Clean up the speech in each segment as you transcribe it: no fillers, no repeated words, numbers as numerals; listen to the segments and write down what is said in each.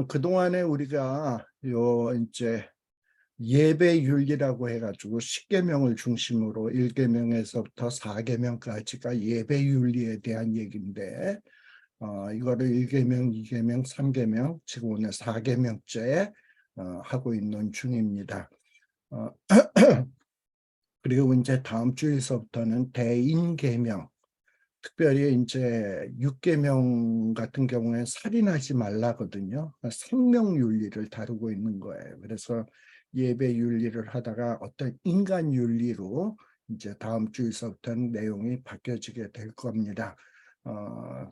그동안에 우리가 이제 예배윤리라고 해가지고 10계명을 중심으로 1계명에서부터 4계명까지가 예배윤리에 대한 얘기인데, 이거를 1계명, 2계명, 3계명, 지금 오늘 4계명째 하고 있는 중입니다. 어, 그리고 이제 다음 주에서부터는 대인계명, 특별히 이제 6계명 같은 경우에 살인하지 말라거든요. 생명윤리를 다루고 있는 거예요. 그래서 예배윤리를 하다가 어떤 인간윤리로 이제 다음 주에서부터는 내용이 바뀌어지게 될 겁니다.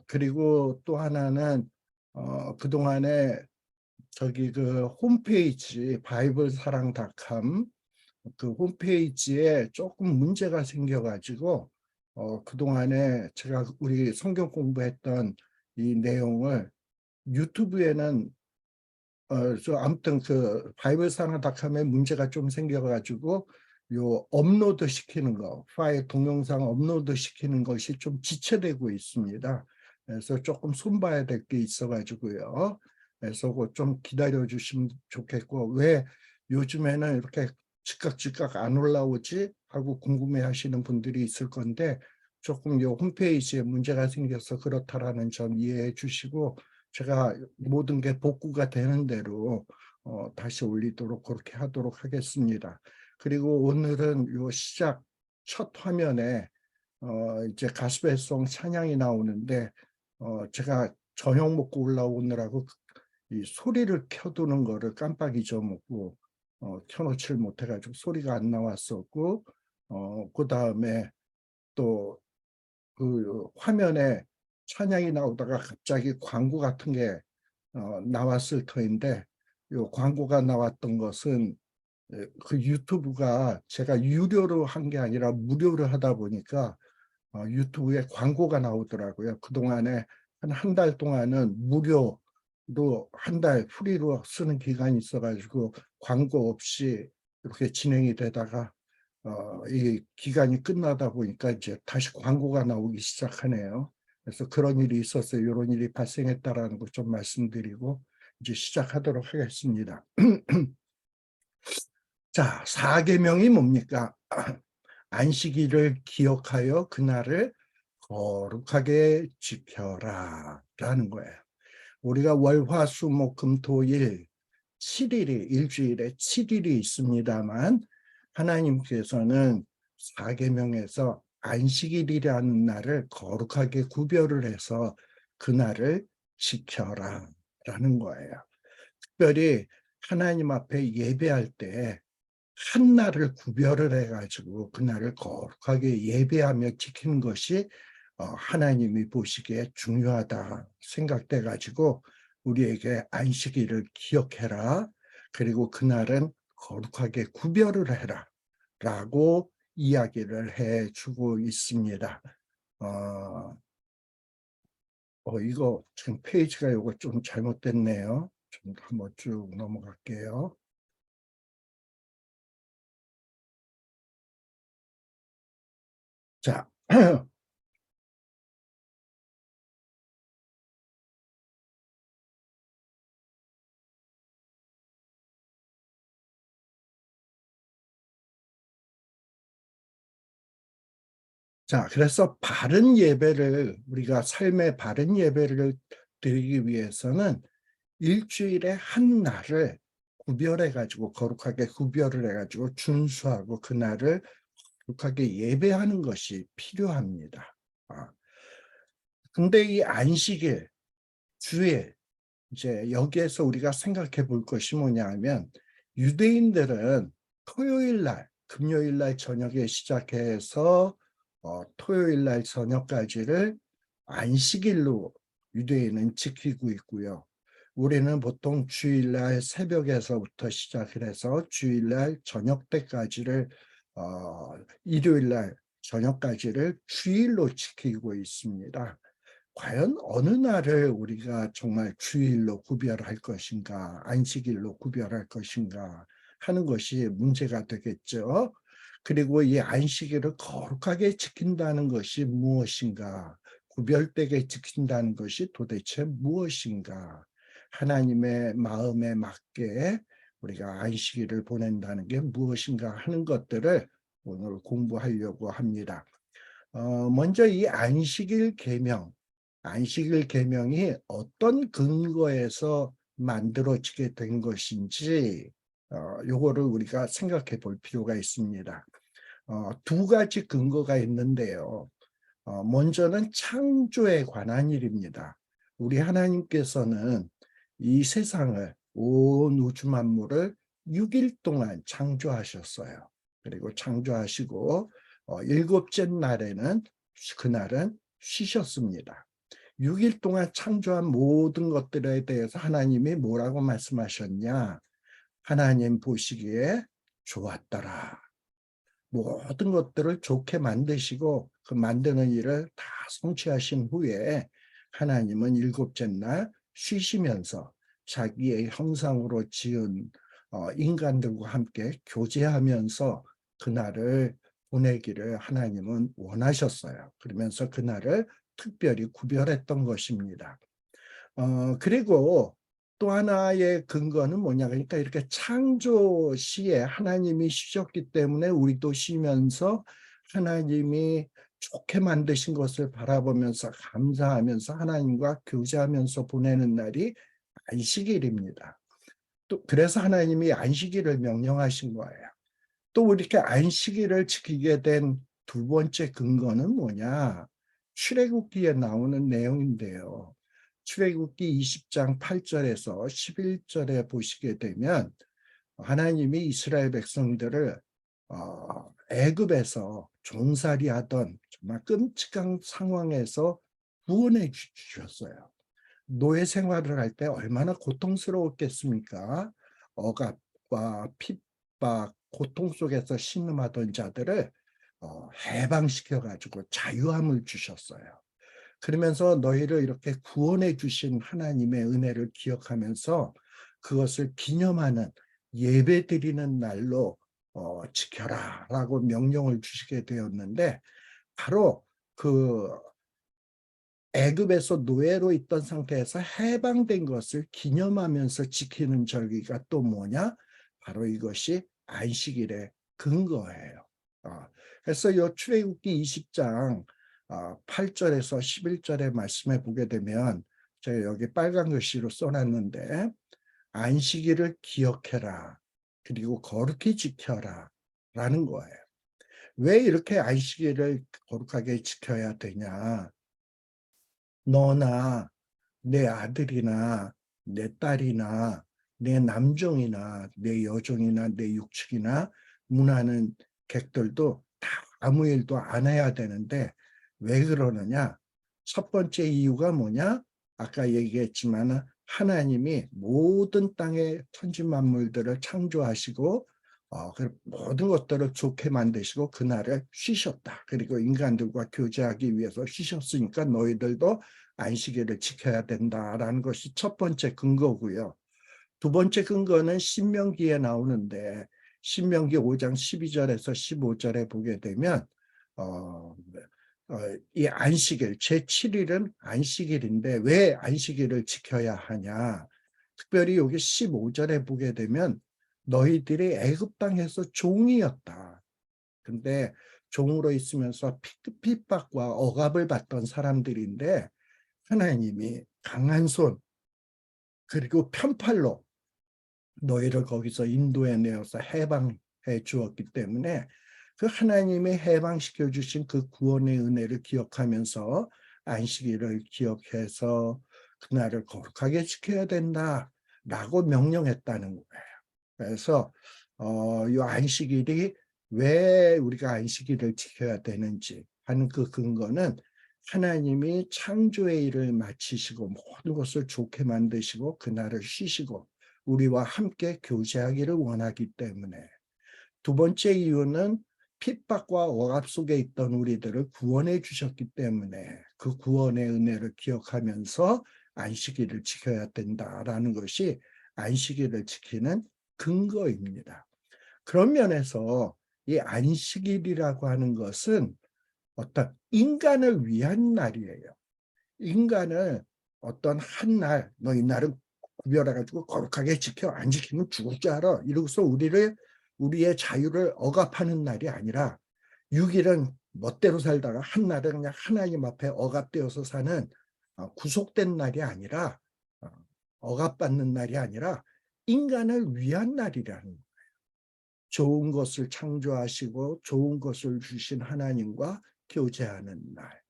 그리고 또 하나는 그동안에 저기 그 홈페이지 바이블사랑.com 그 홈페이지에 조금 문제가 생겨가지고 그동안에 제가 우리 성경 공부했던 이 내용을 유튜브에는 아무튼 그 바이블사나.com에 문제가 좀 생겨가지고 요 업로드 시키는 거 파일 동영상 업로드 시키는 것이 좀 지체되고 있습니다. 그래서 조금 손봐야 될 게 있어가지고요. 그래서 좀 기다려 주시면 좋겠고, 왜 요즘에는 이렇게 즉각 안 올라오지 하고 궁금해 하시는 분들이 있을 건데, 조금 요 홈페이지에 문제가 생겨서 그렇다라는 점 이해해 주시고, 제가 모든 게 복구가 되는 대로 다시 올리도록 그렇게 하도록 하겠습니다. 그리고 오늘은 요 시작 첫 화면에 이제 가스펠송 찬양이 나오는데, 제가 저녁 먹고 올라오느라고 이 소리를 켜두는 거를 깜빡 잊어먹고 켜놓지를 못해가지고 소리가 안 나왔었고, 그 다음에 또 그 화면에 찬양이 나오다가 갑자기 광고 같은 게 나왔을 터인데, 요 광고가 나왔던 것은 그 유튜브가 제가 유료로 한 게 아니라 무료로 하다 보니까 유튜브에 광고가 나오더라고요. 그동안에 한 달 동안은 무료로 한 달 프리로 쓰는 기간이 있어가지고 광고 없이 이렇게 진행이 되다가 이 기간이 끝나다 보니까 이제 다시 광고가 나오기 시작하네요. 그래서 그런 일이 있었어요. 이런 일이 발생했다라는 걸 좀 말씀드리고 이제 시작하도록 하겠습니다. 자, 4계명이 뭡니까? 안식일을 기억하여 그날을 거룩하게 지켜라 라는 거예요. 우리가 월, 화, 수, 목, 금, 토, 일 7일이 일주일에 7일이 있습니다만, 하나님께서는 4계명에서 안식일이라는 날을 거룩하게 구별을 해서 그날을 지켜라 라는 거예요. 특별히 하나님 앞에 예배할 때 한 날을 구별을 해가지고 그날을 거룩하게 예배하며 지키는 것이 하나님이 보시기에 중요하다 생각돼 가지고 우리에게 안식일을 기억해라. 그리고 그날은 거룩하게 구별을 해라. 라고 이야기를 해주고 있습니다. 이거 지금 페이지가 이거 좀 잘못됐네요. 좀 한번 쭉 넘어갈게요. 자, 자, 그래서 바른 예배를, 우리가 삶의 바른 예배를 드리기 위해서는 일주일에 한 날을 구별해가지고, 거룩하게 구별을 해가지고 준수하고 그날을 거룩하게 예배하는 것이 필요합니다. 근데 이 안식일, 주일, 이제 여기에서 우리가 생각해 볼 것이 뭐냐 하면, 유대인들은 토요일 날, 금요일 날 저녁에 시작해서 토요일 날 저녁까지를 안식일로 유대인은 지키고 있고요. 우리는 보통 주일날 새벽에서부터 시작을 해서 주일날 저녁 때까지를 일요일날 저녁까지를 주일로 지키고 있습니다. 과연 어느 날을 우리가 정말 주일로 구별할 것인가, 안식일로 구별할 것인가 하는 것이 문제가 되겠죠. 그리고 이 안식일을 거룩하게 지킨다는 것이 무엇인가, 구별되게 지킨다는 것이 도대체 무엇인가 하나님의 마음에 맞게 우리가 안식일을 보낸다는 게 무엇인가 하는 것들을 오늘 공부하려고 합니다. 먼저 이 안식일 계명이 어떤 근거에서 만들어지게 된 것인지 요거를 우리가 생각해 볼 필요가 있습니다. 두 가지 근거가 있는데요. 먼저는 창조에 관한 일입니다. 우리 하나님께서는 이 세상을, 온 우주 만물을 6일 동안 창조하셨어요. 그리고 창조하시고 일곱째 날에는 그날은 쉬셨습니다. 6일 동안 창조한 모든 것들에 대해서 하나님이 뭐라고 말씀하셨냐? 하나님 보시기에 좋았더라. 모든 것들을 좋게 만드시고 그 만드는 일을 다 성취하신 후에 하나님은 일곱째 날 쉬시면서 자기의 형상으로 지은 인간들과 함께 교제하면서 그날을 보내기를 하나님은 원하셨어요. 그러면서 그날을 특별히 구별했던 것입니다. 그리고 또 하나의 근거는 뭐냐, 그러니까 이렇게 창조 시에 하나님이 쉬셨기 때문에 우리도 쉬면서 하나님이 좋게 만드신 것을 바라보면서 감사하면서 하나님과 교제하면서 보내는 날이 안식일입니다. 또 그래서 하나님이 안식일을 명령하신 거예요. 또 이렇게 안식일을 지키게 된 두 번째 근거는 뭐냐? 출애굽기에 나오는 내용인데요. 출애굽기 20장 8절에서 11절에 보시게 되면 하나님이 이스라엘 백성들을 애굽에서 종살이하던 정말 끔찍한 상황에서 구원해 주셨어요. 노예 생활을 할 때 얼마나 고통스러웠겠습니까? 억압과 핍박, 고통 속에서 신음하던 자들을 해방시켜 가지고 자유함을 주셨어요. 그러면서 너희를 이렇게 구원해 주신 하나님의 은혜를 기억하면서 그것을 기념하는 예배 드리는 날로 지켜라 라고 명령을 주시게 되었는데, 바로 그 애굽에서 노예로 있던 상태에서 해방된 것을 기념하면서 지키는 절기가 또 뭐냐? 바로 이것이 안식일의 근거예요. 그래서 이 출애굽기 20장 8절에서 11절의 말씀에 보게 되면 제가 여기 빨간 글씨로 써놨는데, 안식일을 기억해라, 그리고 거룩히 지켜라 라는 거예요. 왜 이렇게 안식일을 거룩하게 지켜야 되냐? 너나 내 아들이나 내 딸이나 내 남종이나 내 여종이나 내 육축이나 문하는 객들도 다 아무 일도 안 해야 되는데 왜 그러느냐? 첫 번째 이유가 뭐냐? 아까 얘기했지만 하나님이 모든 땅의 천지 만물들을 창조하시고 그 모든 것들을 좋게 만드시고 그날을 쉬셨다. 그리고 인간들과 교제하기 위해서 쉬셨으니까 너희들도 안식일을 지켜야 된다라는 것이 첫 번째 근거고요. 두 번째 근거는 신명기에 나오는데, 신명기 5장 12절에서 15절에 보게 되면 이 안식일, 제7일은 안식일인데 왜 안식일을 지켜야 하냐? 특별히 여기 15절에 보게 되면 너희들이 애굽 땅에서 종이었다. 근데 종으로 있으면서 핍박과 억압을 받던 사람들인데 하나님이 강한 손 그리고 편팔로 너희를 거기서 인도해 내어서 해방해 주었기 때문에 그 하나님이 해방시켜 주신 그 구원의 은혜를 기억하면서 안식일을 기억해서 그날을 거룩하게 지켜야 된다라고 명령했다는 거예요. 그래서 이 안식일이 왜 우리가 안식일을 지켜야 되는지 하는 그 근거는 하나님이 창조의 일을 마치시고 모든 것을 좋게 만드시고 그날을 쉬시고 우리와 함께 교제하기를 원하기 때문에, 두 번째 이유는 핍박과 억압 속에 있던 우리들을 구원해 주셨기 때문에 그 구원의 은혜를 기억하면서 안식일을 지켜야 된다라는 것이 안식일을 지키는 근거입니다. 그런 면에서 이 안식일이라고 하는 것은 어떤 인간을 위한 날이에요. 인간을 어떤 한 날, 너 이 날은 구별해가지고 거룩하게 지켜. 안 지키면 죽을 줄 알아. 이러고서 우리의 자유를 억압하는 날이 아니라 6일은 멋대로 살다가 한 날은 그냥 하나님 앞에 억압되어서 사는 구속된 날이 아니라 억압받는 날이 아니라 인간을 위한 날이라는 거예요. 좋은 것을 창조하시고 좋은 것을 주신 하나님과 교제하는 날.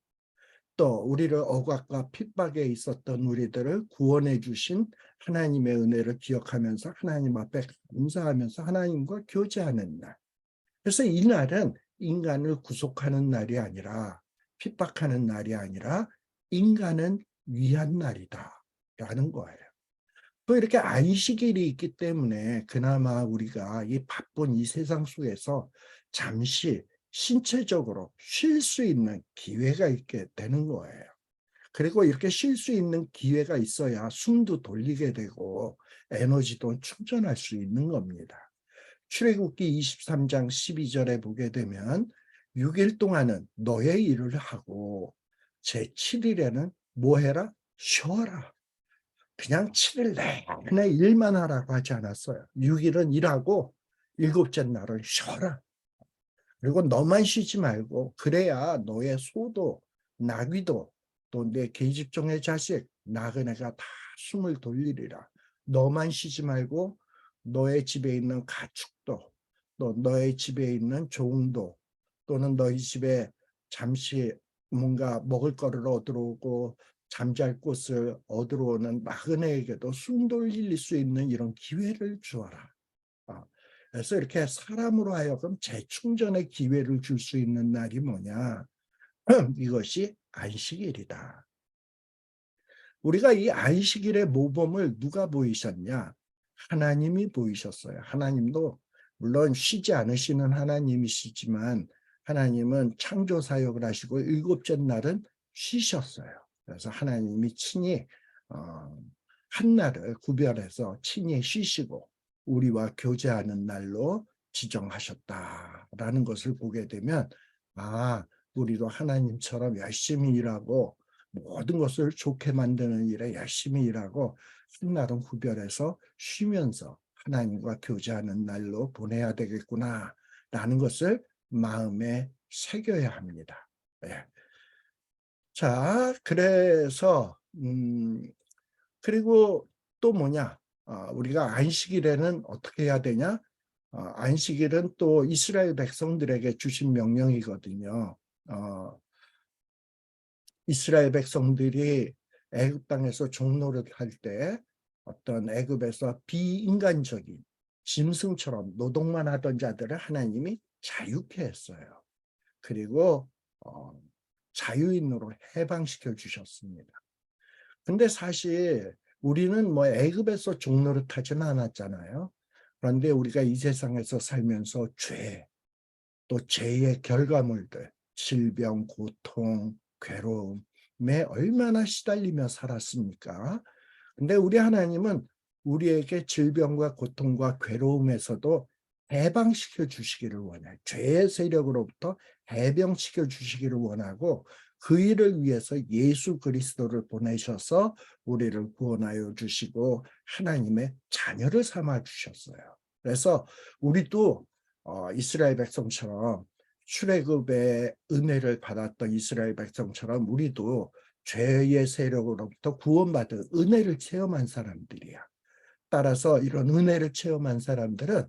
또 우리를 억압과 핍박에 있었던 우리들을 구원해 주신 하나님의 은혜를 기억하면서 하나님 앞에 감사하면서 하나님과 교제하는 날. 그래서 이 날은 인간을 구속하는 날이 아니라 핍박하는 날이 아니라 인간은 위한 날이다라는 거예요. 또 이렇게 안식일이 있기 때문에 그나마 우리가 이 바쁜 이 세상 속에서 잠시 신체적으로 쉴 수 있는 기회가 있게 되는 거예요. 그리고 이렇게 쉴 수 있는 기회가 있어야 숨도 돌리게 되고 에너지도 충전할 수 있는 겁니다. 출애굽기 23장 12절에 보게 되면 6일 동안은 너의 일을 하고 제7일에는 뭐 해라? 쉬어라. 그냥 7일 내내 일만 하라고 하지 않았어요. 6일은 일하고 7째 날은 쉬어라. 그리고 너만 쉬지 말고 그래야 너의 소도 나귀도 또 내 계집종의 자식 나그네가 다 숨을 돌리리라. 너만 쉬지 말고 너의 집에 있는 가축도 또 너의 집에 있는 종도 또는 너희 집에 잠시 뭔가 먹을 거를 얻으러 오고 잠잘 곳을 얻으러 오는 나그네에게도 숨 돌릴 수 있는 이런 기회를 주어라. 그래서 이렇게 사람으로 하여금 재충전의 기회를 줄 수 있는 날이 뭐냐? 이것이 안식일이다. 우리가 이 안식일의 모범을 누가 보이셨냐? 하나님이 보이셨어요. 하나님도 물론 쉬지 않으시는 하나님이시지만 하나님은 창조 사역을 하시고 7째 날은 쉬셨어요. 그래서 하나님이 친히 한 날을 구별해서 친히 쉬시고 우리와 교제하는 날로 지정하셨다라는 것을 보게 되면 우리도 하나님처럼 열심히 일하고 모든 것을 좋게 만드는 일에 열심히 일하고 한 날은 구별해서 쉬면서 하나님과 교제하는 날로 보내야 되겠구나라는 것을 마음에 새겨야 합니다. 네. 자, 그래서 그리고 또 뭐냐? 우리가 안식일에는 어떻게 해야 되냐? 안식일은 또 이스라엘 백성들에게 주신 명령이거든요. 이스라엘 백성들이 애굽 땅에서 종노릇할 때 어떤 애굽에서 비인간적인 짐승처럼 노동만 하던 자들을 하나님이 자유케 했어요. 그리고 자유인으로 해방시켜 주셨습니다. 근데 사실 우리는 뭐 애굽에서 종노릇하지는 않았잖아요. 그런데 우리가 이 세상에서 살면서 죄, 또 죄의 결과물들, 질병, 고통, 괴로움에 얼마나 시달리며 살았습니까? 근데 우리 하나님은 우리에게 질병과 고통과 괴로움에서도 해방시켜 주시기를 원해요. 죄의 세력으로부터 해방시켜 주시기를 원하고 그 일을 위해서 예수 그리스도를 보내셔서 우리를 구원하여 주시고 하나님의 자녀를 삼아 주셨어요. 그래서 우리도 이스라엘 백성처럼 출애굽의 은혜를 받았던 이스라엘 백성처럼 우리도 죄의 세력으로부터 구원받은 은혜를 체험한 사람들이야. 따라서 이런 은혜를 체험한 사람들은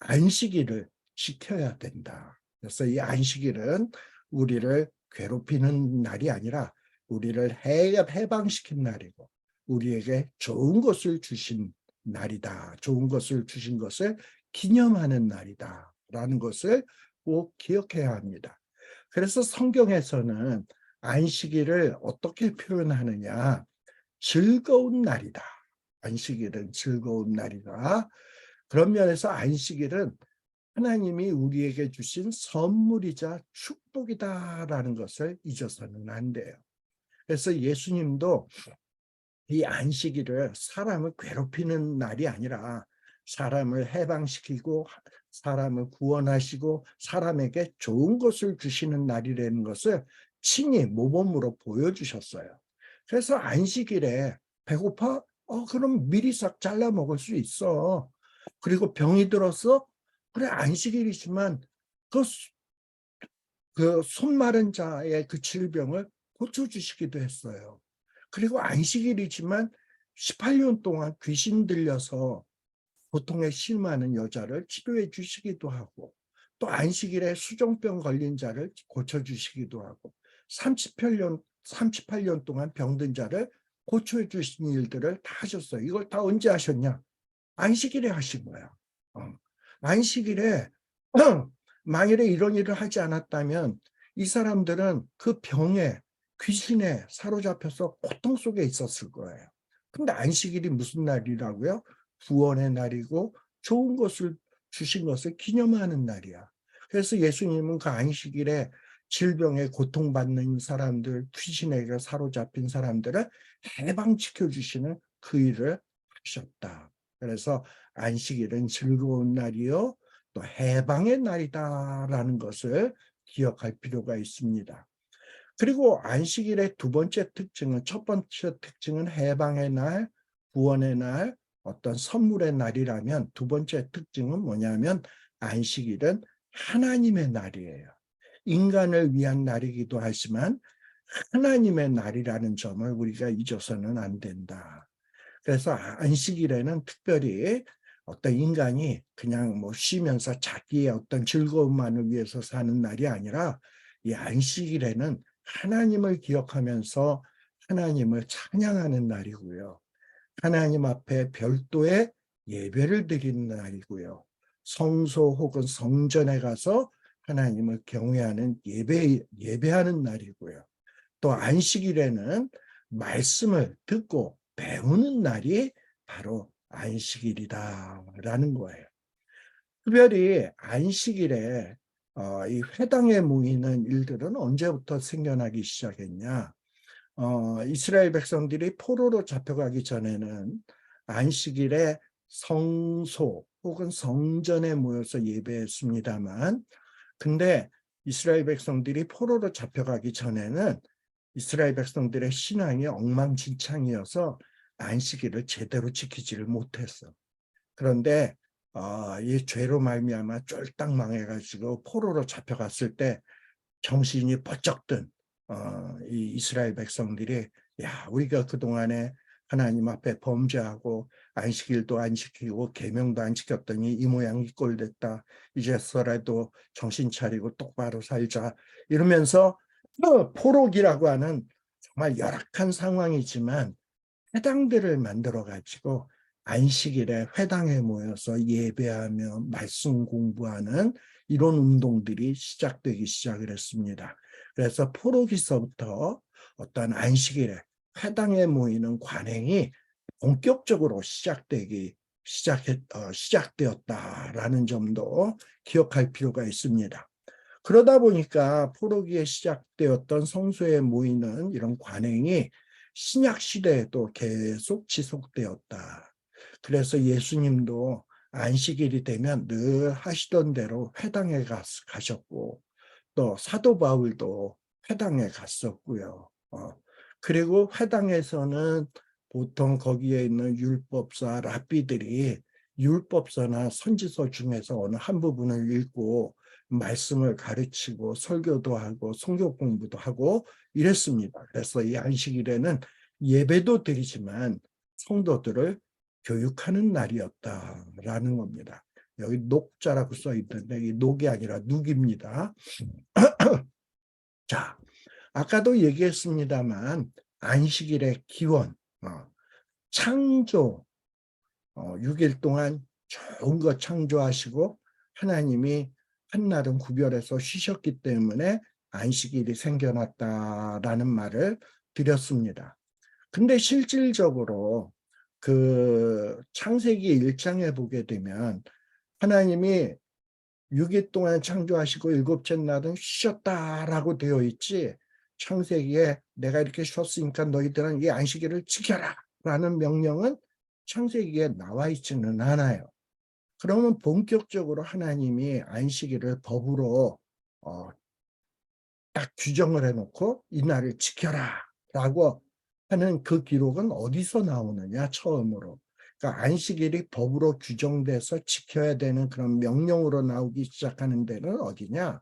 안식일을 지켜야 된다. 그래서 이 안식일은 우리를 괴롭히는 날이 아니라 우리를 해방시킨 날이고 우리에게 좋은 것을 주신 날이다. 좋은 것을 주신 것을 기념하는 날이다. 라는 것을 꼭 기억해야 합니다. 그래서 성경에서는 안식일을 어떻게 표현하느냐? 즐거운 날이다. 안식일은 즐거운 날이다. 그런 면에서 안식일은 하나님이 우리에게 주신 선물이자 축복이다라는 것을 잊어서는 안 돼요. 그래서 예수님도 이 안식일을 사람을 괴롭히는 날이 아니라 사람을 해방시키고 사람을 구원하시고 사람에게 좋은 것을 주시는 날이라는 것을 친히 모범으로 보여주셨어요. 그래서 안식일에 배고파? 그럼 미리 싹 잘라 먹을 수 있어. 그리고 병이 들었어? 그래, 안식일이지만 그, 그 손 마른 자의 그 질병을 고쳐주시기도 했어요. 그리고 안식일이지만 18년 동안 귀신 들려서 고통에 실마는 여자를 치료해 주시기도 하고, 또 안식일에 수종병 걸린 자를 고쳐주시기도 하고, 38년 동안 병든 자를 고쳐해 주신 일들을 다 하셨어요. 이걸 다 언제 하셨냐? 안식일에 하신 거야. 안식일에 만일에 이런 일을 하지 않았다면 이 사람들은 그 병에, 귀신에 사로잡혀서 고통 속에 있었을 거예요. 근데 안식일이 무슨 날이라고요? 구원의 날이고 좋은 것을 주신 것을 기념하는 날이야. 그래서 예수님은 그 안식일에 질병에 고통받는 사람들, 귀신에게 사로잡힌 사람들을 해방시켜 주시는 그 일을 하셨다. 그래서 안식일은 즐거운 날이요, 또 해방의 날이다라는 것을 기억할 필요가 있습니다. 그리고 안식일의 두 번째 특징은, 첫 번째 특징은 해방의 날, 구원의 날, 어떤 선물의 날이라면, 두 번째 특징은 뭐냐면 안식일은 하나님의 날이에요. 인간을 위한 날이기도 하지만 하나님의 날이라는 점을 우리가 잊어서는 안 된다. 그래서 안식일에는 특별히 어떤 인간이 그냥 뭐 쉬면서 자기의 어떤 즐거움만을 위해서 사는 날이 아니라, 이 안식일에는 하나님을 기억하면서 하나님을 찬양하는 날이고요. 하나님 앞에 별도의 예배를 드리는 날이고요. 성소 혹은 성전에 가서 하나님을 경외하는 예배하는 날이고요. 또 안식일에는 말씀을 듣고 배우는 날이 바로 안식일이다라는 거예요. 특별히 안식일에 이 회당에 모이는 일들은 언제부터 생겨나기 시작했냐? 이스라엘 백성들이 포로로 잡혀가기 전에는 안식일에 성소 혹은 성전에 모여서 예배했습니다만, 근데 이스라엘 백성들이 포로로 잡혀가기 전에는 이스라엘 백성들의 신앙이 엉망진창이어서 안식일을 제대로 지키지를 못했어. 그런데 이 죄로 말미암아 쫄딱 망해가지고 포로로 잡혀갔을 때 정신이 번쩍 든 이 이스라엘 백성들이, 야, 우리가 그동안에 하나님 앞에 범죄하고 안식일도 안 지키고 계명도 안 지켰더니 이 모양이 꼴 됐다. 이제서라도 정신 차리고 똑바로 살자. 이러면서 포로기라고 하는 정말 열악한 상황이지만 회당들을 만들어 가지고 안식일에 회당에 모여서 예배하며 말씀 공부하는 이런 운동들이 시작되기 시작을 했습니다. 그래서 포로기서부터 어떤 안식일에 회당에 모이는 관행이 본격적으로 시작되었다라는 점도 기억할 필요가 있습니다. 그러다 보니까 포로기에 시작되었던 성소에 모이는 이런 관행이 신약 시대에도 계속 지속되었다. 그래서 예수님도 안식일이 되면 늘 하시던 대로 회당에 가셨고, 또 사도 바울도 회당에 갔었고요. 그리고 회당에서는 보통 거기에 있는 율법사 랍비들이 율법서나 선지서 중에서 어느 한 부분을 읽고 말씀을 가르치고 설교도 하고 성경 공부도 하고 이랬습니다. 그래서 이 안식일에는 예배도 드리지만 성도들을 교육하는 날이었다라는 겁니다. 여기 녹자라고 써 있는데 이 녹이 아니라 눅입니다. 자, 아까도 얘기했습니다만 안식일의 기원, 창조, 6일 동안 좋은 거 창조하시고 하나님이 한날은 구별해서 쉬셨기 때문에 안식일이 생겨났다라는 말을 드렸습니다. 근데 실질적으로 그 창세기 1장에 보게 되면 하나님이 6일 동안 창조하시고 일곱째 날은 쉬셨다라고 되어 있지, 창세기에 내가 이렇게 쉬었으니까 너희들은 이 안식일을 지켜라 라는 명령은 창세기에 나와 있지는 않아요. 그러면 본격적으로 하나님이 안식일을 법으로 딱 규정을 해놓고 이 날을 지켜라 라고 하는 그 기록은 어디서 나오느냐, 처음으로. 그러니까 안식일이 법으로 규정돼서 지켜야 되는 그런 명령으로 나오기 시작하는 데는 어디냐?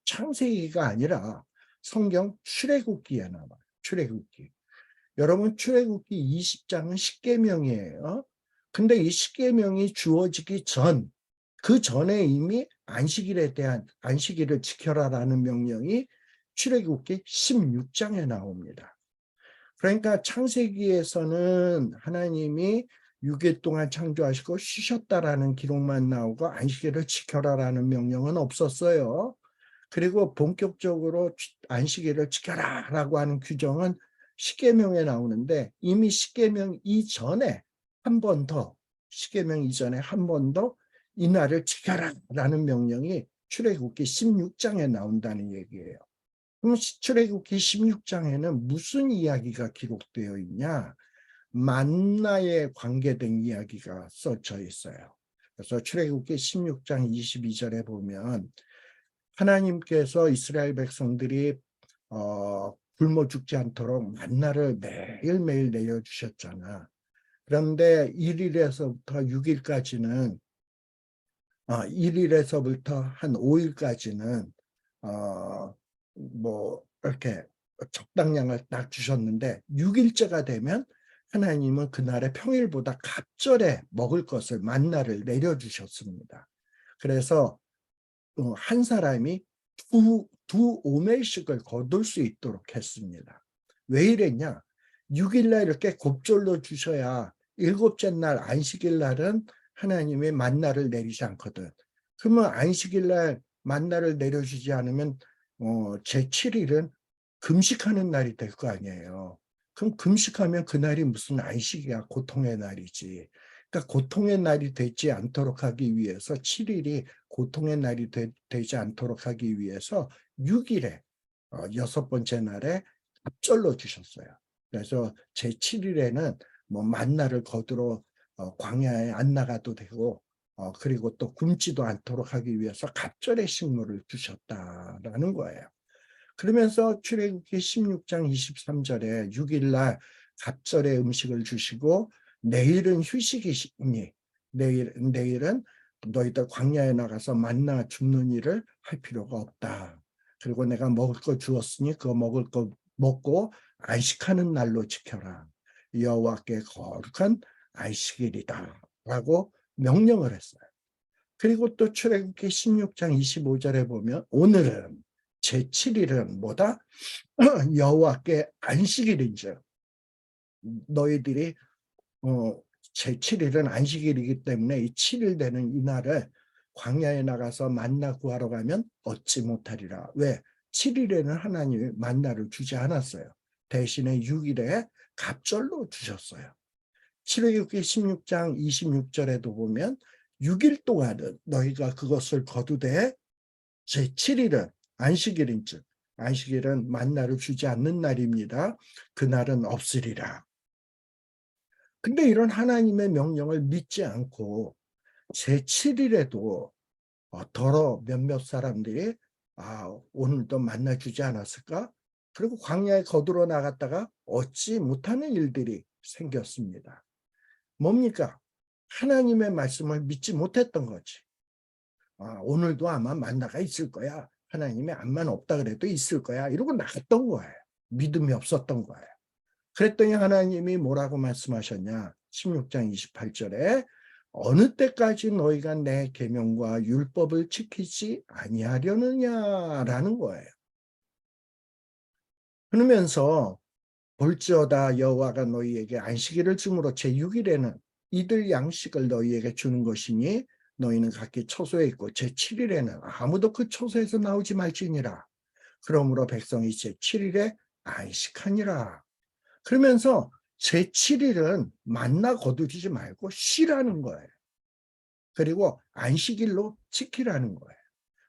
창세기가 아니라 성경 출애굽기에 나와요. 출애굽기. 여러분, 출애굽기 20장은 십계명이에요. 근데 이 십계명이 주어지기 전, 그 전에 이미 안식일에 대한, 안식일을 지켜라라는 명령이 출애굽기 16장에 나옵니다. 그러니까 창세기에서는 하나님이 6일 동안 창조하시고 쉬셨다라는 기록만 나오고 안식일을 지켜라라는 명령은 없었어요. 그리고 본격적으로 안식일을 지켜라라고 하는 규정은 십계명에 나오는데, 이미 십계명 이전에 한 번 더, 십계명 이전에 한 번 더 이날을 지켜라라는 명령이 출애굽기 16장에 나온다는 얘기예요. 그럼 출애굽기 16장에는 무슨 이야기가 기록되어 있냐? 만나에 관계된 이야기가 써져 있어요. 그래서 출애굽기 16장 22절에 보면 하나님께서 이스라엘 백성들이 굶어 죽지 않도록 만나를 매일매일 내려주셨잖아. 그런데 1일에서부터 6일까지는 1일에서부터 한 5일까지는 뭐 이렇게 적당량을 딱 주셨는데 6일째가 되면 하나님은 그날의 평일보다 갑절에 먹을 것을 만나를 내려주셨습니다. 그래서 한 사람이 두 오멜씩을 거둘 수 있도록 했습니다. 왜 이랬냐? 6일날 이렇게 곱절로 주셔야 일곱째 날 안식일 날은 하나님의 만나를 내리지 않거든. 그러면 안식일날 만나를 내려주지 않으면 제7일은 금식하는 날이 될 거 아니에요. 그럼 금식하면 그날이 무슨 안식이야, 고통의 날이지. 그러니까 고통의 날이 되지 않도록 하기 위해서 7일이 고통의 날이 되지 않도록 하기 위해서 6일에 여섯 번째 날에 갑절로 주셨어요. 그래서 제7일에는 뭐 만나를 거두러 광야에 안 나가도 되고 그리고 또 굶지도 않도록 하기 위해서 갑절의 식물을 주셨다라는 거예요. 그러면서 출애굽기 16장 23절에 6일날 갑절의 음식을 주시고 내일은 휴식이니 내일은 너희들 광야에 나가서 만나 줍는 일을 할 필요가 없다. 그리고 내가 먹을 거 주었으니 그거 먹을 거 먹고 안식하는 날로 지켜라. 여호와께 거룩한 안식일이다 라고 명령을 했어요. 그리고 또 출애굽기 16장 25절에 보면 오늘은 제7일은 뭐다? 여호와께 안식일인즉 너희들이 제7일은 안식일이기 때문에 이 7일 되는 이날을 광야에 나가서 만나 구하러 가면 얻지 못하리라. 왜? 7일에는 하나님이 만나를 주지 않았어요. 대신에 6일에 갑절로 주셨어요. 출애굽기 16장 26절에도 보면 6일 동안은 너희가 그것을 거두되 제7일은 안식일인즉 안식일은 만나를 주지 않는 날입니다. 그날은 없으리라. 근데 이런 하나님의 명령을 믿지 않고 제7일에도 더러 몇몇 사람들이 오늘도 만나주지 않았을까? 그리고 광야에 거두러 나갔다가 얻지 못하는 일들이 생겼습니다. 뭡니까? 하나님의 말씀을 믿지 못했던 거지. 오늘도 아마 만나가 있을 거야. 하나님의 암만 없다 그래도 있을 거야. 이러고 나갔던 거예요. 믿음이 없었던 거예요. 그랬더니 하나님이 뭐라고 말씀하셨냐? 16장 28절에 어느 때까지 너희가 내 계명과 율법을 지키지 아니하려느냐라는 거예요. 그러면서 볼지어다 여호와가 너희에게 안식일을 주므로 제6일에는 이들 양식을 너희에게 주는 것이니 너희는 각기 처소에 있고 제7일에는 아무도 그 처소에서 나오지 말지니라. 그러므로 백성이 제7일에 안식하니라. 그러면서 제7일은 만나 거두지 말고 쉬라는 거예요. 그리고 안식일로 지키라는 거예요.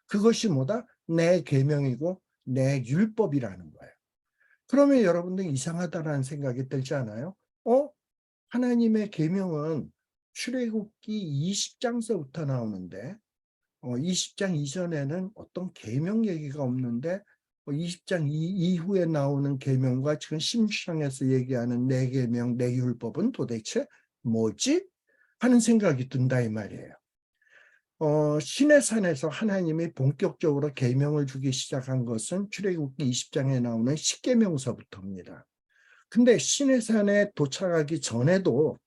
그것이 뭐다? 내 계명이고 내 율법이라는 거예요. 그러면 여러분들 이상하다라는 생각이 들지 않아요? 하나님의 계명은 출애굽기 20장서부터 나오는데 20장 이전에는 어떤 계명 얘기가 없는데 20장 이후에 나오는 계명과 지금 16장에서 얘기하는 내 계명, 내 율법은 도대체 뭐지? 하는 생각이 든다 이 말이에요. 신의 산에서 하나님이 본격적으로 계명을 주기 시작한 것은 출애굽기 20장에 나오는 십계명서부터입니다. 근데 신의 산에 도착하기 전에도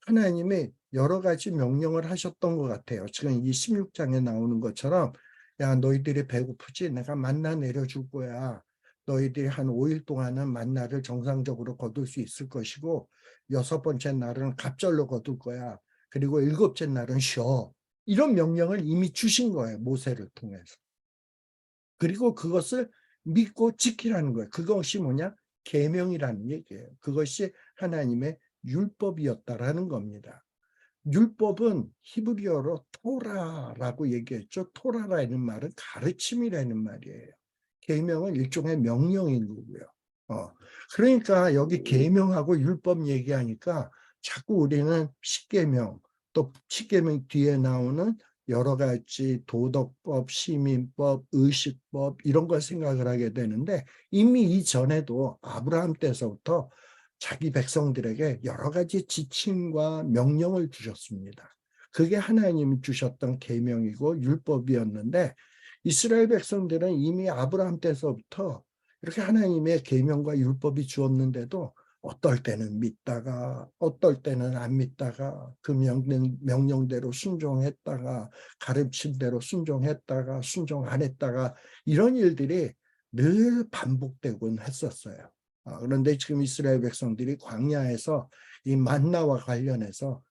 하나님이 여러 가지 명령을 하셨던 것 같아요. 지금 이 16장에 나오는 것처럼 야, 너희들이 배고프지? 내가 만나 내려줄 거야. 너희들이 한 5일 동안은 만나를 정상적으로 거둘 수 있을 것이고 6번째 날은 갑절로 거둘 거야. 그리고 7째 날은 쉬어. 이런 명령을 이미 주신 거예요. 모세를 통해서. 그리고 그것을 믿고 지키라는 거예요. 그것이 뭐냐? 계명이라는 얘기예요. 그것이 하나님의 율법이었다라는 겁니다. 율법은 히브리어로 토라라고 얘기했죠. 토라라는 말은 가르침이라는 말이에요. 계명은 일종의 명령인 거고요. 그러니까 여기 계명하고 율법 얘기하니까 자꾸 우리는 십계명, 또 십계명 뒤에 나오는 여러 가지 도덕법, 시민법, 의식법 이런 걸 생각을 하게 되는데 이미 이전에도 아브라함 때서부터 자기 백성들에게 여러 가지 지침과 명령을 주셨습니다. 그게 하나님이 주셨던 계명이고 율법이었는데 이스라엘 백성들은 이미 아브라함 때서부터 이렇게 하나님의 계명과 율법이 주었는데도 어떨 때는 믿다가 어떨 때는 안 믿다가 그 명령대로 순종했다가 가르침대로 순종했다가 순종 안 했다가 이런 일들이 늘 반복되곤 했었어요. 그런데 지금 이스라엘 백성들이 광야에서 이 만나와 관련해서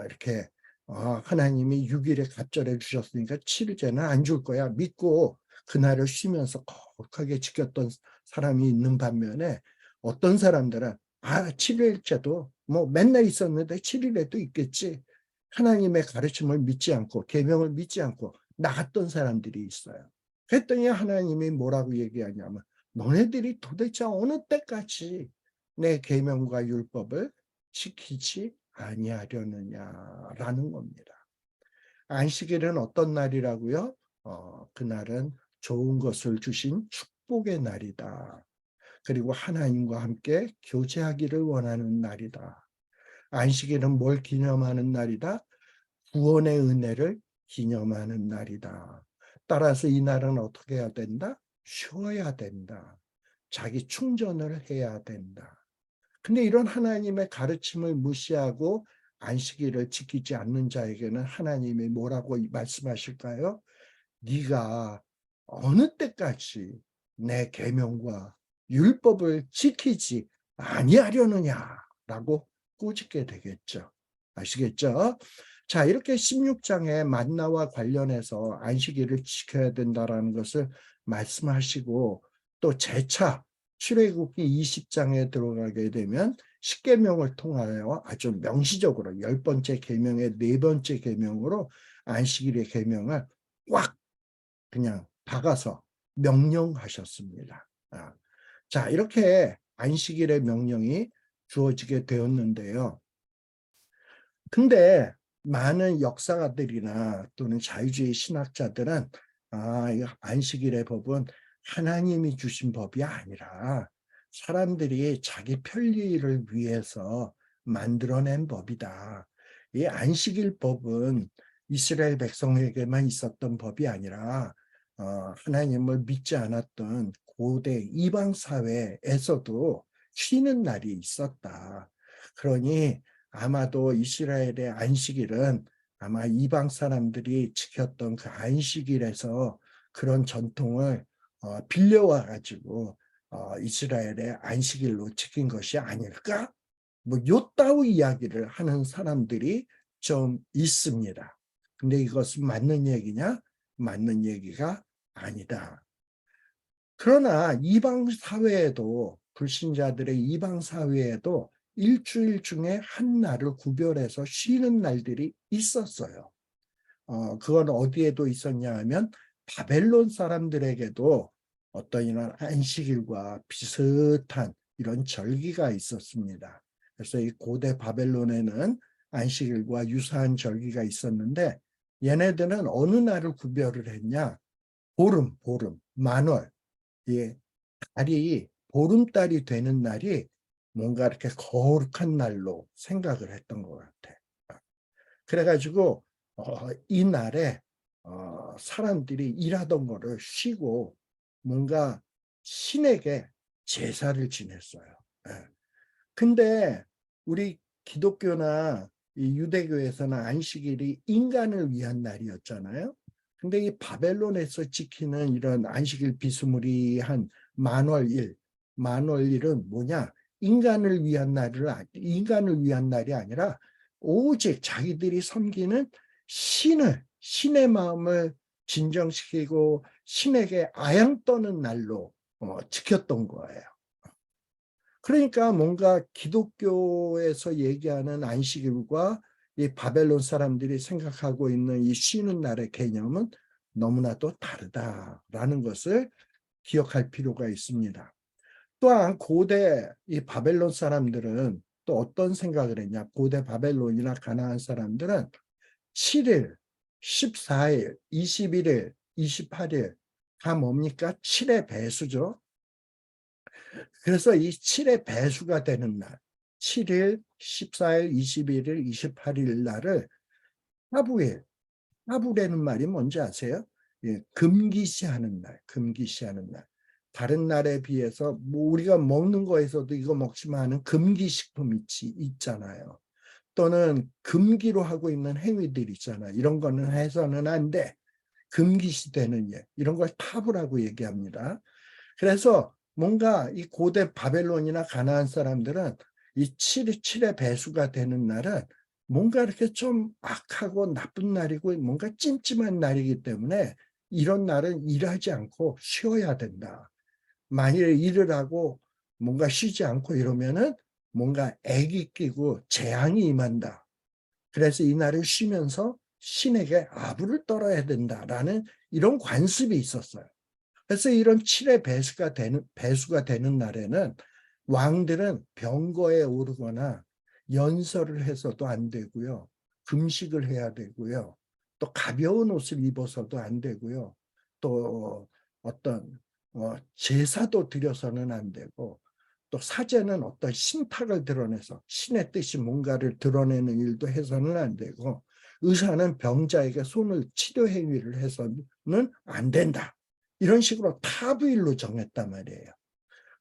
이렇게 하나님이 6일에 갑절해 주셨으니까 7일째는 안 줄 거야 믿고 그날을 쉬면서 거룩하게 지켰던 사람이 있는 반면에 어떤 사람들은 7일째도 뭐 맨날 있었는데 7일에도 있겠지. 하나님의 가르침을 믿지 않고 계명을 믿지 않고 나갔던 사람들이 있어요. 그랬더니 하나님이 뭐라고 얘기하냐면 너네들이 도대체 어느 때까지 내 계명과 율법을 지키지 아니하려느냐라는 겁니다. 안식일은 어떤 날이라고요? 그날은 좋은 것을 주신 축복의 날이다. 그리고 하나님과 함께 교제하기를 원하는 날이다. 안식일은 뭘 기념하는 날이다? 구원의 은혜를 기념하는 날이다. 따라서 이 날은 어떻게 해야 된다? 쉬어야 된다. 자기 충전을 해야 된다. 근데 이런 하나님의 가르침을 무시하고 안식일을 지키지 않는 자에게는 하나님이 뭐라고 말씀하실까요? 네가 어느 때까지 내 계명과 율법을 지키지 아니하려느냐라고 꾸짖게 되겠죠. 아시겠죠? 자, 이렇게 16장에 만나와 관련해서 안식일을 지켜야 된다라는 것을 말씀하시고 또 재차 출애굽기 20장에 들어가게 되면 십계명을 통하여 아주 명시적으로 10번째 계명의 4번째 계명으로 안식일의 계명을 꽉 그냥 박아서 명령하셨습니다. 자, 이렇게 안식일의 명령이 주어지게 되었는데요. 근데 많은 역사가들이나 또는 자유주의 신학자들은 이 안식일의 법은 하나님이 주신 법이 아니라 사람들이 자기 편리를 위해서 만들어낸 법이다. 이 안식일 법은 이스라엘 백성에게만 있었던 법이 아니라 하나님을 믿지 않았던 고대 이방 사회에서도 쉬는 날이 있었다. 그러니 아마도 이스라엘의 안식일은 아마 이방 사람들이 지켰던 그 안식일에서 그런 전통을 빌려와 가지고 이스라엘의 안식일로 지킨 것이 아닐까? 뭐 요따위 이야기를 하는 사람들이 좀 있습니다. 근데 이것은 맞는 얘기냐? 맞는 얘기가 아니다. 그러나 이방 사회에도 불신자들의 이방 사회에도 일주일 중에 한 날을 구별해서 쉬는 날들이 있었어요. 그건 어디에도 있었냐 하면 바벨론 사람들에게도 어떤 이런 안식일과 비슷한 이런 절기가 있었습니다. 그래서 이 고대 바벨론에는 안식일과 유사한 절기가 있었는데 얘네들은 어느 날을 구별을 했냐? 보름, 만월. 예, 달이 보름달이 되는 날이 뭔가 이렇게 거룩한 날로 생각을 했던 것 같아. 그래가지고 이 날에 사람들이 일하던 거를 쉬고 뭔가 신에게 제사를 지냈어요. 예. 근데 우리 기독교나 이 유대교에서는 안식일이 인간을 위한 날이었잖아요. 근데 이 바벨론에서 지키는 이런 안식일 비스무리한 만월일, 만월일은 뭐냐? 인간을 위한 날이 아니라 오직 자기들이 섬기는 신의 마음을 진정시키고 신에게 아양 떠는 날로 지켰던 거예요. 그러니까 뭔가 기독교에서 얘기하는 안식일과 이 바벨론 사람들이 생각하고 있는 이 쉬는 날의 개념은 너무나도 다르다라는 것을 기억할 필요가 있습니다. 또한 고대 이 바벨론 사람들은 또 어떤 생각을 했냐? 고대 바벨론이나 가나안 사람들은 7일, 14일, 21일, 28일 다 뭡니까? 7의 배수죠. 그래서 이 7의 배수가 되는 날, 7일, 14일, 21일, 28일 날을 하부일, 하부라는 말이 뭔지 아세요? 예, 금기시하는 날, 금기시하는 날. 다른 날에 비해서 뭐 우리가 먹는 거에서도 이거 먹지만 하는 금기식품 있잖아요. 또는 금기로 하고 있는 행위들 있잖아요. 이런 거는 해서는 안 돼. 금기시되는 예, 이런 걸 타부라고 얘기합니다. 그래서 뭔가 이 고대 바벨론이나 가나안 사람들은 이 7의 배수가 되는 날은 뭔가 이렇게 좀 악하고 나쁜 날이고 뭔가 찜찜한 날이기 때문에 이런 날은 일하지 않고 쉬어야 된다. 만일에 일을 하고 뭔가 쉬지 않고 이러면은 뭔가 애기 끼고 재앙이 임한다. 그래서 이 날을 쉬면서 신에게 아부를 떨어야 된다라는 이런 관습이 있었어요. 그래서 이런 7의 배수가 되는 날에는 왕들은 병거에 오르거나 연설을 해서도 안 되고요. 금식을 해야 되고요. 또 가벼운 옷을 입어서도 안 되고요. 또 어떤 제사도 드려서는 안 되고 또 사제는 어떤 신탁을 드러내서 신의 뜻이 뭔가를 드러내는 일도 해서는 안 되고 의사는 병자에게 손을 치료 행위를 해서는 안 된다. 이런 식으로 타부일로 정했단 말이에요.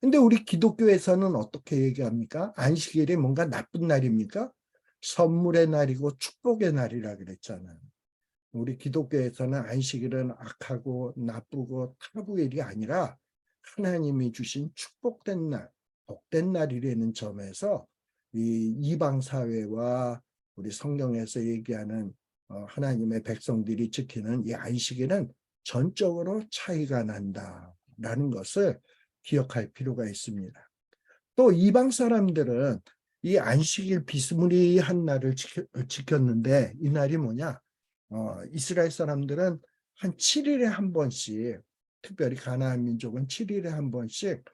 근데 우리 기독교에서는 어떻게 얘기합니까? 안식일이 뭔가 나쁜 날입니까? 선물의 날이고 축복의 날이라 그랬잖아요. 우리 기독교에서는 안식일은 악하고 나쁘고 타부일이 아니라 하나님이 주신 축복된 날, 복된 날이라는 점에서 이 이방 사회와 우리 성경에서 얘기하는 하나님의 백성들이 지키는 이 안식일은 전적으로 차이가 난다라는 것을 기억할 필요가 있습니다. 또 이방 사람들은 이 안식일 비스무리한 날을 지켰는데 이 날이 뭐냐? 이스라엘 사람들은 한 7일에 한 번씩, 특별히 가나안 민족은 7일에 한 번씩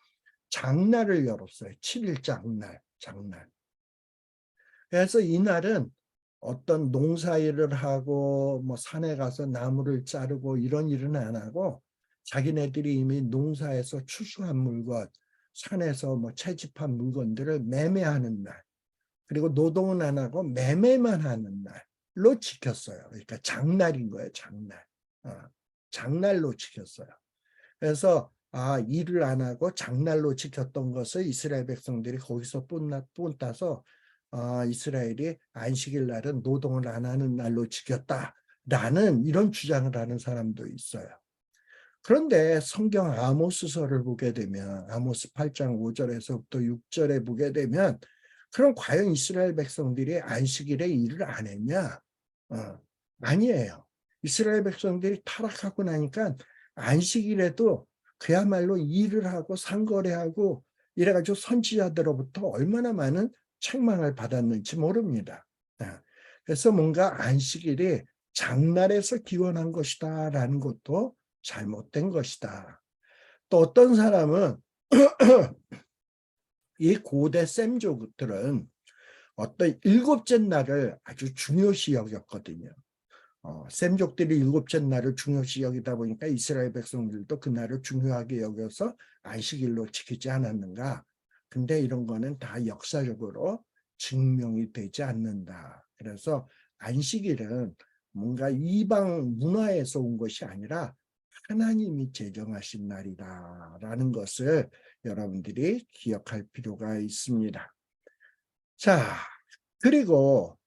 장날을 열었어요. 7일 장날. 그래서 이날은 어떤 농사일을 하고 뭐 산에 가서 나무를 자르고 이런 일은 안 하고 자기네들이 이미 농사에서 추수한 물건, 산에서 뭐 채집한 물건들을 매매하는 날, 그리고 노동은 안 하고 매매만 하는 날로 지켰어요. 그러니까 장날인 거예요, 장날. 장날로 지켰어요. 그래서 일을 안 하고 장날로 지켰던 것을 이스라엘 백성들이 거기서 본따서 이스라엘이 안식일 날은 노동을 안 하는 날로 지켰다라는 이런 주장을 하는 사람도 있어요. 그런데 성경 아모스서를 보게 되면 아모스 8장 5절에서부터 6절에 보게 되면 그럼 과연 이스라엘 백성들이 안식일에 일을 안 했냐? 아니에요. 이스라엘 백성들이 타락하고 나니까 안식일에도 그야말로 일을 하고 상거래하고 이래가지고 선지자들로부터 얼마나 많은 책망을 받았는지 모릅니다. 그래서 뭔가 안식일이 장날에서 기원한 것이다라는 것도 잘못된 것이다. 또 어떤 사람은 이 고대 셈족들은 어떤 일곱째 날을 아주 중요시 여겼거든요. 셈족들이 일곱째 날을 중요시 여기다 보니까 이스라엘 백성들도 그 날을 중요하게 여겨서 안식일로 지키지 않았는가. 근데 이런 거는 다 역사적으로 증명이 되지 않는다. 그래서 안식일은 뭔가 이방 문화에서 온 것이 아니라 하나님이 제정하신 날이다라는 것을 여러분들이 기억할 필요가 있습니다. 자, 그리고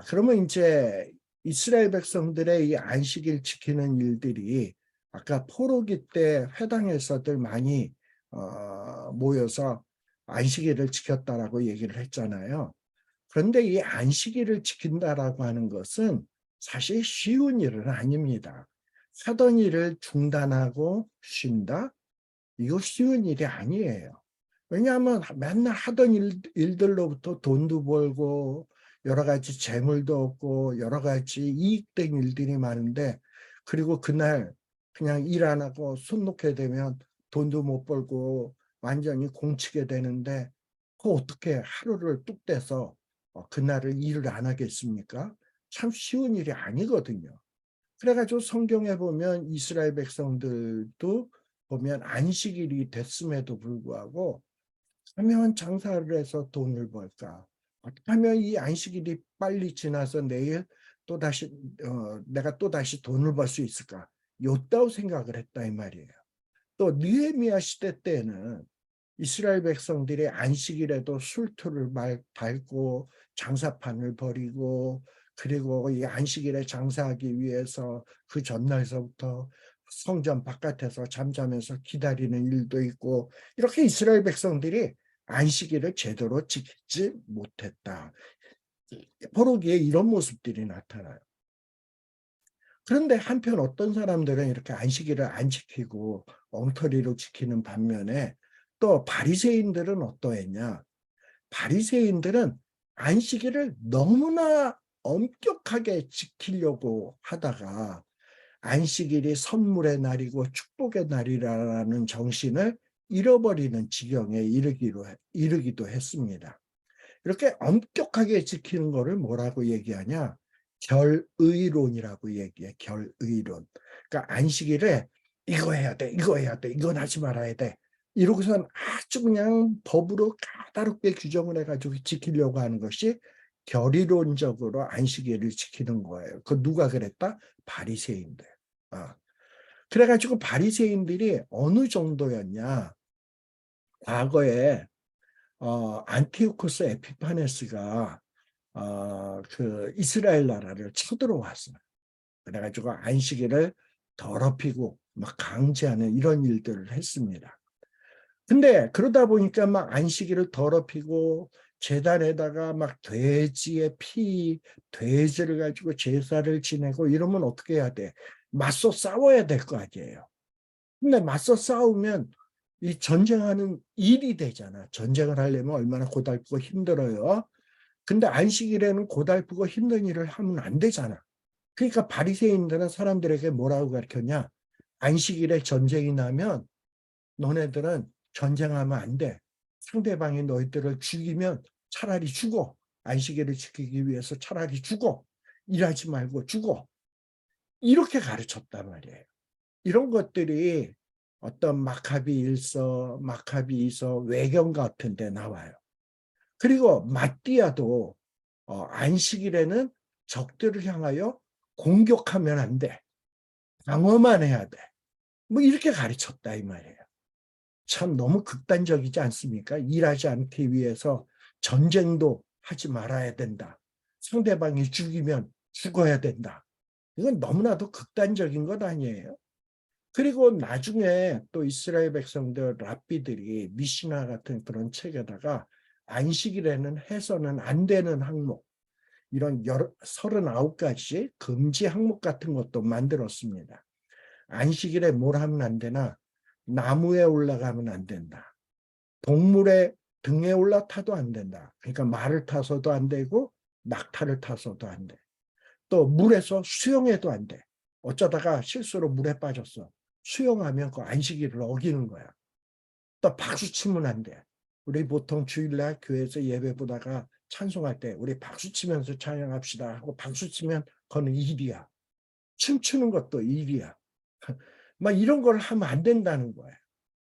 그러면 이제 이스라엘 백성들의 이 안식일 지키는 일들이 아까 포로기 때 회당에서들 많이 모여서 안식일을 지켰다라고 얘기를 했잖아요. 그런데 이 안식일을 지킨다라고 하는 것은 사실 쉬운 일은 아닙니다. 하던 일을 중단하고 쉰다? 이거 쉬운 일이 아니에요. 왜냐하면 맨날 하던 일들로부터 돈도 벌고 여러 가지 재물도 얻고 여러 가지 이익된 일들이 많은데, 그리고 그날 그냥 일 안 하고 손 놓게 되면 돈도 못 벌고 완전히 공치게 되는데, 그 어떻게 하루를 뚝 떼서 그날을 일을 안 하겠습니까? 참 쉬운 일이 아니거든요. 그래가지고 성경에 보면 이스라엘 백성들도 보면 안식일이 됐음에도 불구하고 하면 장사를 해서 돈을 벌까? 어떻게 하면 이 안식일이 빨리 지나서 내일 또다시 내가 또다시 돈을 벌 수 있을까? 요따고 생각을 했다 이 말이에요. 또 느헤미야 시대 때는 이스라엘 백성들이 안식일에도 술투를 밟고 장사판을 벌이고, 그리고 이 안식일에 장사하기 위해서 그 전날서부터 성전 바깥에서 잠자면서 기다리는 일도 있고, 이렇게 이스라엘 백성들이 안식일을 제대로 지키지 못했다. 포로기에 이런 모습들이 나타나요. 그런데 한편 어떤 사람들은 이렇게 안식일을 안 지키고 엉터리로 지키는 반면에, 또 바리새인들은 어떠했냐? 바리새인들은 안식일을 너무나 엄격하게 지키려고 하다가 안식일이 선물의 날이고 축복의 날이라는 정신을 잃어버리는 지경에 이르기도 했습니다. 이렇게 엄격하게 지키는 것을 뭐라고 얘기하냐? 결의론이라고 얘기해. 결의론. 그러니까 안식일에 이거 해야 돼, 이거 해야 돼, 이건 하지 말아야 돼. 이러고선 아주 그냥 법으로 까다롭게 규정을 해가지고 지키려고 하는 것이 결의론적으로 안식일을 지키는 거예요. 그 누가 그랬다? 바리새인들. 그래가지고 바리새인들이 어느 정도였냐? 과거에 안티오코스 에피파네스가 그 이스라엘 나라를 쳐들어왔어요. 그래가지고 안식일을 더럽히고 막 강제하는 이런 일들을 했습니다. 근데 그러다 보니까 막 안식일을 더럽히고 제단에다가 막 돼지의 피, 돼지를 가지고 제사를 지내고 이러면 어떻게 해야 돼? 맞서 싸워야 될 거 아니에요. 근데 맞서 싸우면 이 전쟁하는 일이 되잖아. 전쟁을 하려면 얼마나 고달프고 힘들어요. 근데 안식일에는 고달프고 힘든 일을 하면 안 되잖아. 그러니까 바리새인들은 사람들에게 뭐라고 가르쳤냐? 안식일에 전쟁이 나면 너네들은 전쟁하면 안 돼. 상대방이 너희들을 죽이면 차라리 죽어. 안식일을 지키기 위해서 차라리 죽어. 일하지 말고 죽어. 이렇게 가르쳤단 말이에요. 이런 것들이 어떤 마카비 일서, 마카비 이서 외경 같은 데 나와요. 그리고 마띠아도 안식일에는 적들을 향하여 공격하면 안 돼. 방어만 해야 돼. 뭐 이렇게 가르쳤다 이 말이에요. 참 너무 극단적이지 않습니까? 일하지 않기 위해서 전쟁도 하지 말아야 된다. 상대방이 죽이면 죽어야 된다. 이건 너무나도 극단적인 것 아니에요? 그리고 나중에 또 이스라엘 백성들 랍비들이 미시나 같은 그런 책에다가 안식일에는 해서는 안 되는 항목, 이런 39가지 금지 항목 같은 것도 만들었습니다. 안식일에 뭘 하면 안 되나? 나무에 올라가면 안 된다. 동물의 등에 올라타도 안 된다. 그러니까 말을 타서도 안 되고 낙타를 타서도 안 돼. 또 물에서 수영해도 안 돼. 어쩌다가 실수로 물에 빠졌어. 수영하면 그 안식일을 어기는 거야. 또 박수 치면 안 돼. 우리 보통 주일날 교회에서 예배 보다가 찬송할 때 우리 박수 치면서 찬양합시다 하고 박수 치면 그거는 일이야. 춤추는 것도 일이야. 막 이런 걸 하면 안 된다는 거예요.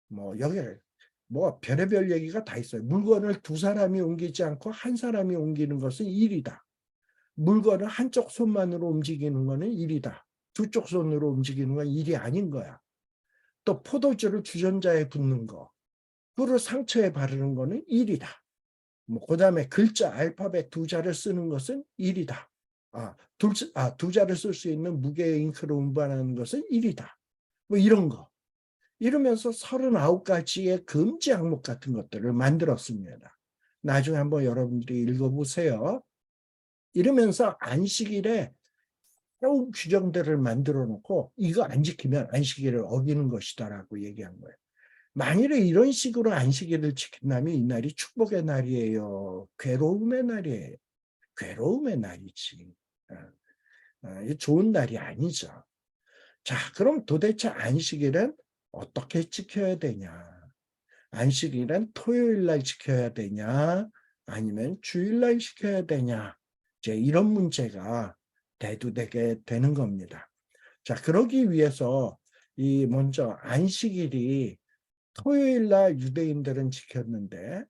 뭐 여기 뭐 별의별 얘기가 다 있어요. 물건을 두 사람이 옮기지 않고 한 사람이 옮기는 것은 일이다. 물건을 한쪽 손만으로 움직이는 것은 일이다. 두 쪽 손으로 움직이는 건 일이 아닌 거야. 또 포도주를 주전자에 붓는 거, 꿀을 상처에 바르는 거는 일이다. 뭐 그다음에 글자 알파벳 두 자를 쓰는 것은 일이다. 두 자를 쓸 수 있는 무게의 잉크를 운반하는 것은 일이다. 뭐 이런 거. 이러면서 39가지의 금지 항목 같은 것들을 만들었습니다. 나중에 한번 여러분들이 읽어보세요. 이러면서 안식일에 새로운 규정들을 만들어 놓고 이거 안 지키면 안식일을 어기는 것이다라고 얘기한 거예요. 만일에 이런 식으로 안식일을 지킨다면 이 날이 축복의 날이에요. 괴로움의 날이에요. 괴로움의 날이지. 좋은 날이 아니죠. 자, 그럼 도대체 안식일은 어떻게 지켜야 되냐? 안식일은 토요일 날 지켜야 되냐? 아니면 주일 날 지켜야 되냐? 이제 이런 문제가 대두되게 되는 겁니다. 자, 그러기 위해서 이 먼저 안식일이 토요일 날 유대인들은 지켰는데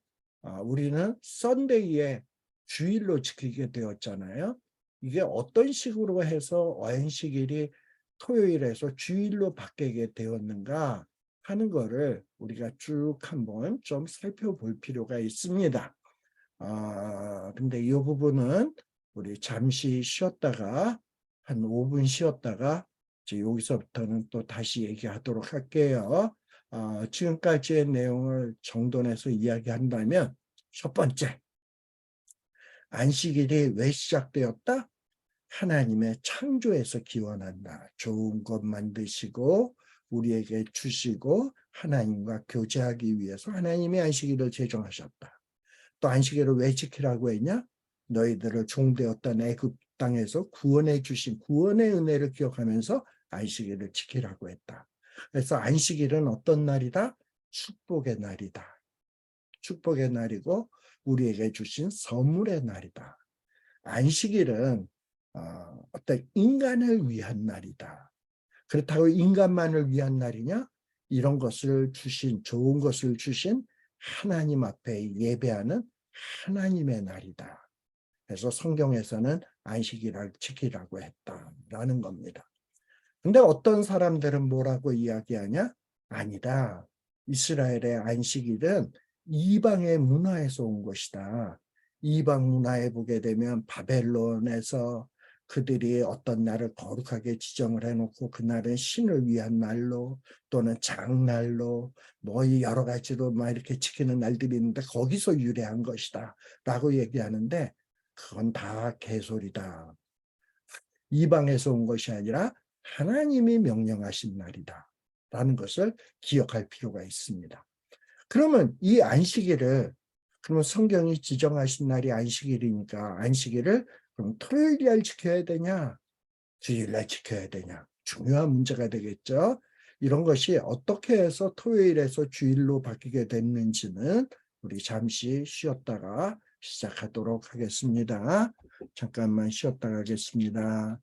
우리는 썬데이에 주일로 지키게 되었잖아요. 이게 어떤 식으로 해서 안식일이 토요일에서 주일로 바뀌게 되었는가 하는 거를 우리가 쭉 한번 좀 살펴볼 필요가 있습니다. 근데 이 부분은 우리 잠시 쉬었다가 한 5분 쉬었다가 이제 여기서부터는 또 다시 얘기하도록 할게요. 지금까지의 내용을 정돈해서 이야기한다면 첫 번째, 안식일이 왜 시작되었다? 하나님의 창조에서 기원한다. 좋은 것 만드시고 우리에게 주시고 하나님과 교제하기 위해서 하나님이 안식일을 제정하셨다. 또 안식일을 왜 지키라고 했냐? 너희들을 종되었던 애굽 땅에서 구원해 주신 구원의 은혜를 기억하면서 안식일을 지키라고 했다. 그래서 안식일은 어떤 날이다? 축복의 날이다. 축복의 날이고 우리에게 주신 선물의 날이다. 안식일은 어떤 인간을 위한 날이다. 그렇다고 인간만을 위한 날이냐? 이런 것을 주신, 좋은 것을 주신 하나님 앞에 예배하는 하나님의 날이다. 그래서 성경에서는 안식일을 지키라고 했다라는 겁니다. 근데 어떤 사람들은 뭐라고 이야기하냐? 아니다. 이스라엘의 안식일은 이방의 문화에서 온 것이다. 이방 문화에 보게 되면 바벨론에서 그들이 어떤 날을 거룩하게 지정을 해놓고 그날은 신을 위한 날로 또는 장날로 뭐 여러 가지로 막 이렇게 지키는 날들이 있는데 거기서 유래한 것이다 라고 얘기하는데 그건 다 개소리다. 이방에서 온 것이 아니라 하나님이 명령하신 날이다 라는 것을 기억할 필요가 있습니다. 그러면 이 안식일을 그러면 성경이 지정하신 날이 안식일이니까 안식일을 그럼 토요일 날 지켜야 되냐 주일 날 지켜야 되냐 중요한 문제가 되겠죠. 이런 것이 어떻게 해서 토요일에서 주일로 바뀌게 됐는지는 우리 잠시 쉬었다가 시작하도록 하겠습니다. 잠깐만 쉬었다 가겠습니다.